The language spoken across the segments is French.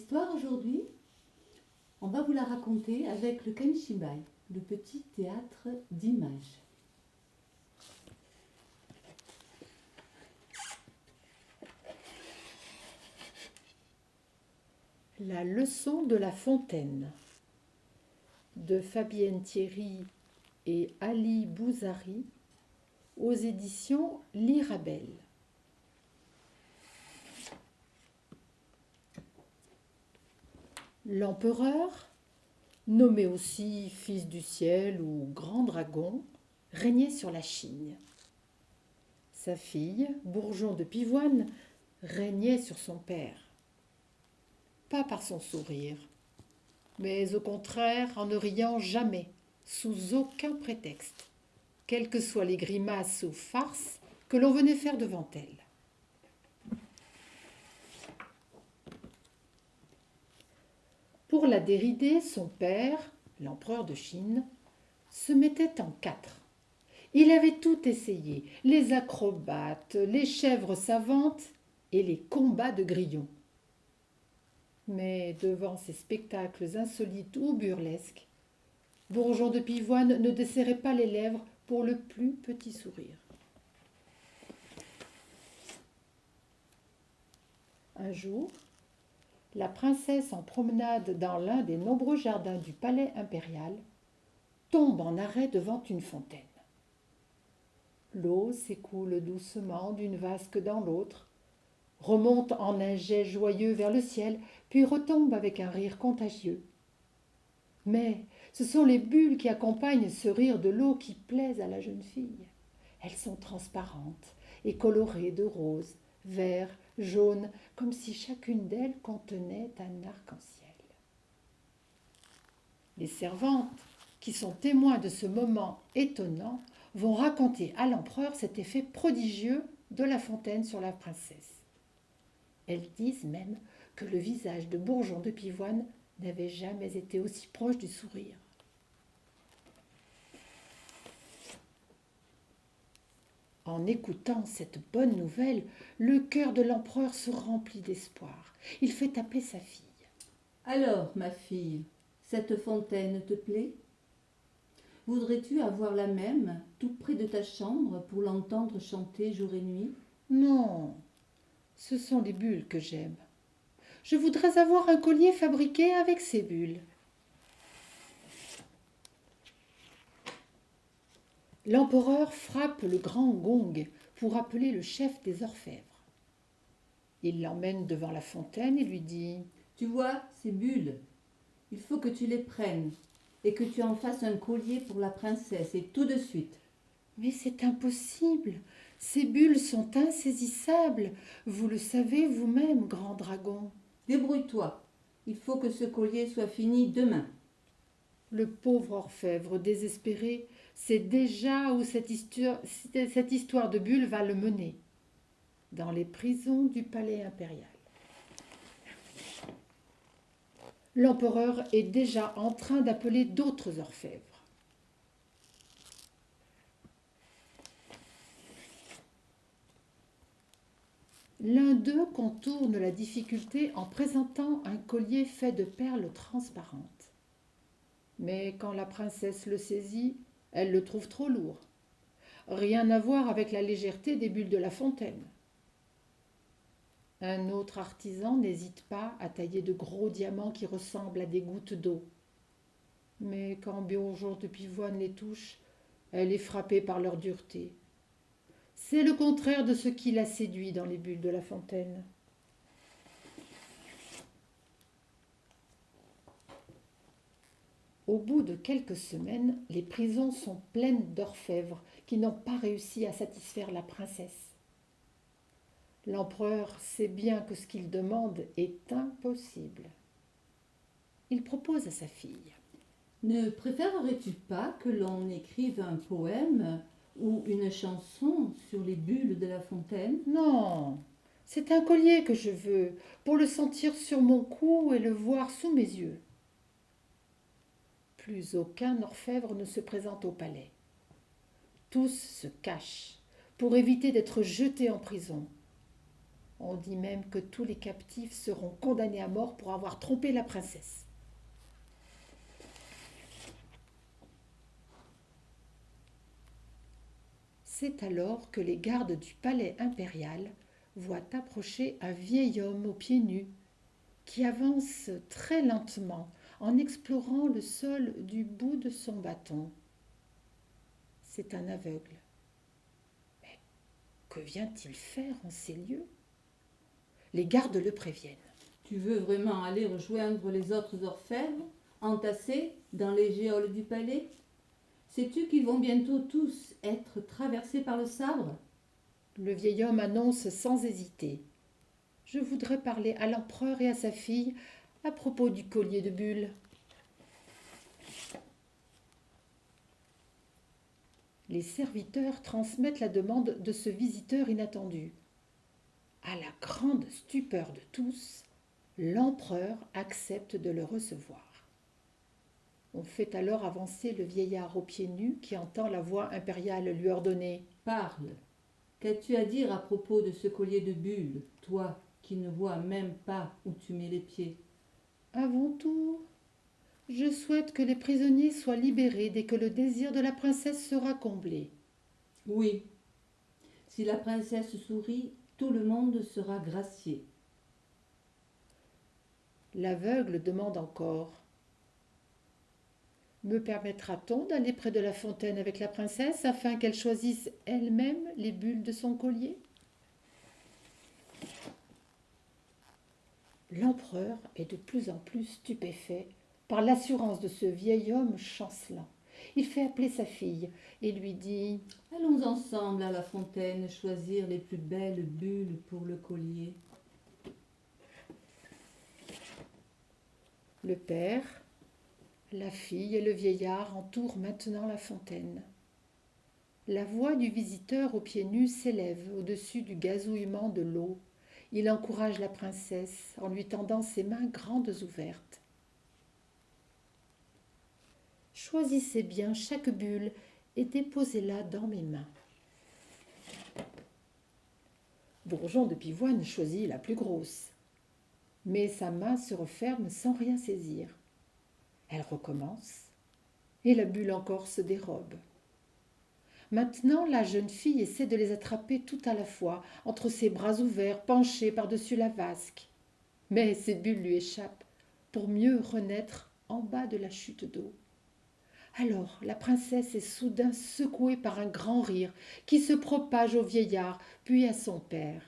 histoire aujourd'hui, on va vous la raconter avec le Kamishibai, le petit théâtre d'images. La leçon de la fontaine de Fabienne Thierry et Ali Bouzari aux éditions L'Irabelle. L'empereur, nommé aussi fils du ciel ou grand dragon, régnait sur la Chine. Sa fille, Bourgeon de Pivoine, régnait sur son père. Pas par son sourire, mais au contraire en ne riant jamais, sous aucun prétexte, quelles que soient les grimaces ou farces que l'on venait faire devant elle. Pour la dérider, son père, l'empereur de Chine, se mettait en quatre. Il avait tout essayé, les acrobates, les chèvres savantes et les combats de grillons. Mais devant ces spectacles insolites ou burlesques, Bourgeon de Pivoine ne desserrait pas les lèvres pour le plus petit sourire. Un jour, la princesse, en promenade dans l'un des nombreux jardins du palais impérial, tombe en arrêt devant une fontaine. L'eau s'écoule doucement d'une vasque dans l'autre, remonte en un jet joyeux vers le ciel, puis retombe avec un rire contagieux. Mais ce sont les bulles qui accompagnent ce rire de l'eau qui plaisent à la jeune fille. Elles sont transparentes et colorées de rose, vert, jaune, comme si chacune d'elles contenait un arc-en-ciel. Les servantes, qui sont témoins de ce moment étonnant, vont raconter à l'empereur cet effet prodigieux de la fontaine sur la princesse. Elles disent même que le visage de Bourgeon de Pivoine n'avait jamais été aussi proche du sourire. En écoutant cette bonne nouvelle, le cœur de l'empereur se remplit d'espoir. Il fait appeler sa fille. Alors, ma fille, cette fontaine te plaît? Voudrais-tu avoir la même, tout près de ta chambre, pour l'entendre chanter jour et nuit? Non, ce sont les bulles que j'aime. Je voudrais avoir un collier fabriqué avec ces bulles. L'empereur frappe le grand gong pour appeler le chef des orfèvres. Il l'emmène devant la fontaine et lui dit « Tu vois, ces bulles, il faut que tu les prennes et que tu en fasses un collier pour la princesse, et tout de suite. » « Mais c'est impossible, ces bulles sont insaisissables, vous le savez vous-même, grand dragon. » Débrouille-toi, il faut que ce collier soit fini demain. Le pauvre orfèvre désespéré sait déjà où cette histoire de bulles va le mener, dans les prisons du palais impérial. L'empereur est déjà en train d'appeler d'autres orfèvres. L'un d'eux contourne la difficulté en présentant un collier fait de perles transparentes. Mais quand la princesse le saisit, elle le trouve trop lourd. Rien à voir avec la légèreté des bulles de la fontaine. Un autre artisan n'hésite pas à tailler de gros diamants qui ressemblent à des gouttes d'eau. Mais quand Bourgeon de Pivoine les touche, elle est frappée par leur dureté. C'est le contraire de ce qui la séduit dans les bulles de la fontaine. Au bout de quelques semaines, les prisons sont pleines d'orfèvres qui n'ont pas réussi à satisfaire la princesse. L'empereur sait bien que ce qu'il demande est impossible. Il propose à sa fille. Ne préférerais-tu pas que l'on écrive un poème ou une chanson sur les bulles de la fontaine? Non, c'est un collier que je veux, pour le sentir sur mon cou et le voir sous mes yeux. Plus aucun orfèvre ne se présente au palais. Tous se cachent pour éviter d'être jetés en prison. On dit même que tous les captifs seront condamnés à mort pour avoir trompé la princesse. C'est alors que les gardes du palais impérial voient approcher un vieil homme aux pieds nus qui avance très lentement en explorant le sol du bout de son bâton. C'est un aveugle. Mais que vient-il faire en ces lieux? Les gardes le préviennent. Tu veux vraiment aller rejoindre les autres orfèvres, entassés dans les geôles du palais? Sais-tu qu'ils vont bientôt tous être traversés par le sabre? Le vieil homme annonce sans hésiter. Je voudrais parler à l'empereur et à sa fille à propos du collier de Bulle. Les serviteurs transmettent la demande de ce visiteur inattendu. À la grande stupeur de tous, l'empereur accepte de le recevoir. On fait alors avancer le vieillard aux pieds nus qui entend la voix impériale lui ordonner « Parle. Qu'as-tu à dire à propos de ce collier de Bulle, toi qui ne vois même pas où tu mets les pieds? » Avant tout, je souhaite que les prisonniers soient libérés dès que le désir de la princesse sera comblé. Oui. Si la princesse sourit, tout le monde sera gracié. L'aveugle demande encore. Me permettra-t-on d'aller près de la fontaine avec la princesse afin qu'elle choisisse elle-même les bulles de son collier? L'empereur est de plus en plus stupéfait par l'assurance de ce vieil homme chancelant. Il fait appeler sa fille et lui dit « Allons ensemble à la fontaine choisir les plus belles bulles pour le collier. » Le père, la fille et le vieillard entourent maintenant la fontaine. La voix du visiteur aux pieds nus s'élève au-dessus du gazouillement de l'eau. Il encourage la princesse en lui tendant ses mains grandes ouvertes. Choisissez bien chaque bulle et déposez-la dans mes mains. Bourgeon de Pivoine choisit la plus grosse, mais sa main se referme sans rien saisir. Elle recommence, et la bulle encore se dérobe. Maintenant, la jeune fille essaie de les attraper tout à la fois, entre ses bras ouverts, penchés par-dessus la vasque. Mais ces bulles lui échappent, pour mieux renaître en bas de la chute d'eau. Alors, la princesse est soudain secouée par un grand rire qui se propage au vieillard, puis à son père.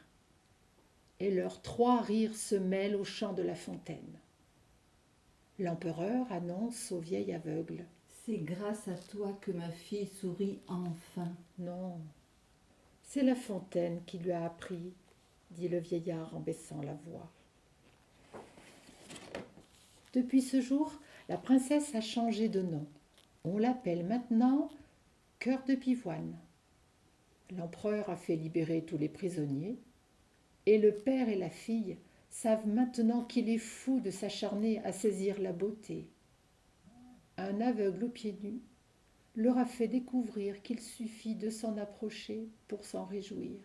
Et leurs trois rires se mêlent au chant de la fontaine. L'empereur annonce au vieil aveugle. « C'est grâce à toi que ma fille sourit enfin. » Non, c'est la fontaine qui lui a appris, dit le vieillard en baissant la voix. Depuis ce jour, la princesse a changé de nom. On l'appelle maintenant Cœur de Pivoine. L'empereur a fait libérer tous les prisonniers et le père et la fille savent maintenant qu'il est fou de s'acharner à saisir la beauté. Un aveugle aux pieds nus leur a fait découvrir qu'il suffit de s'en approcher pour s'en réjouir.